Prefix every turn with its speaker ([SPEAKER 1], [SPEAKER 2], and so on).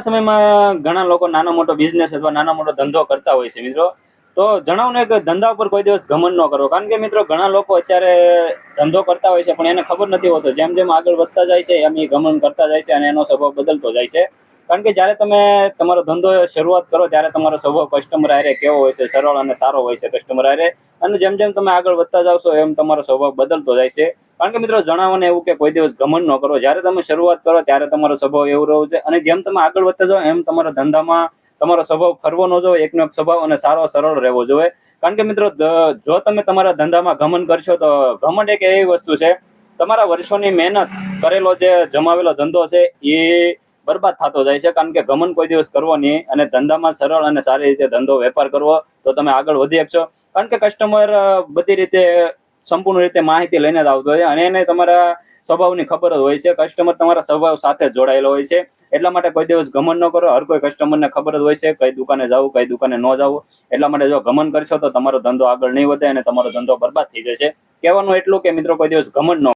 [SPEAKER 1] સમયમાં ઘણા લોકો નાનો મોટો બિઝનેસ અથવા નાનો મોટો ધંધો કરતા હોય છે મિત્રો. તો જણાવો ને કે ધંધા ઉપર કોઈ દિવસ ઘમંડ ન કરવો, કારણ કે મિત્રો ઘણા લોકો અત્યારે ધંધો કરતા હોય છે પણ એને ખબર નથી હોતો, જેમ જેમ આગળ વધતા જાય છે એમ એ ઘમંડ કરતા જાય છે અને એનો સ્વભાવ બદલતો જાય છે. કારણ કે જ્યારે તમે તમારો ધંધો શરૂઆત કરો ત્યારે તમારો સ્વભાવ કસ્ટમર હારે કેવો હોય છે, સરળ અને સારો હોય છે કસ્ટમર હારે, અને જેમ જેમ તમે આગળ વધતા જાવ છો એમ તમારો સ્વભાવ બદલતો જાય છે. કારણ કે મિત્રો જણાવોને એવું કે કોઈ દિવસ ઘમંડ ન કરો. જ્યારે તમે શરૂઆત કરો ત્યારે તમારો સ્વભાવ એવો રહેવો છે, અને જેમ તમે આગળ વધતા જાઓ એમ તમારા ધંધામાં તમારો સ્વભાવ ખરવો ન જોઈએ, એકનો એક સ્વભાવ અને સારો સરળ રહેવો જોઈએ. કારણ કે મિત્રો જો તમે તમારા ધંધામાં ઘમંડ કરશો તો ઘમંડ એક એવી વસ્તુ છે, તમારા વર્ષોની મહેનત કરેલો જે જમાવેલો ધંધો છે એ બરબાદ થતો જાય છે. કારણ કે ઘમંડ કોઈ દિવસ કરવો નહીં, અને ધંધામાં સરળ અને સારી રીતે ધંધો વેપાર કરવો તો તમે આગળ વધી શકશો. કારણ કે કસ્ટમર બધી રીતે સંપૂર્ણ રીતે માહિતી લઈને જ આવતો હોય અને એને તમારા સ્વભાવની ખબર જ હોય છે. કસ્ટમર તમારા સ્વભાવ સાથે જ જોડાયેલો હોય છે, એટલા માટે કોઈ દિવસ ઘમંડ ન કરો. હર કોઈ કસ્ટમરને ખબર જ હોય છે કઈ દુકાને જવું કઈ દુકાને ન જવું. એટલા માટે જો ઘમંડ કરશો તો તમારો ધંધો આગળ નહીં વધે અને તમારો ધંધો બરબાદ થઈ જશે. કહેવાનું એટલું કે મિત્રો કોઈ દિવસ ઘમંડ ન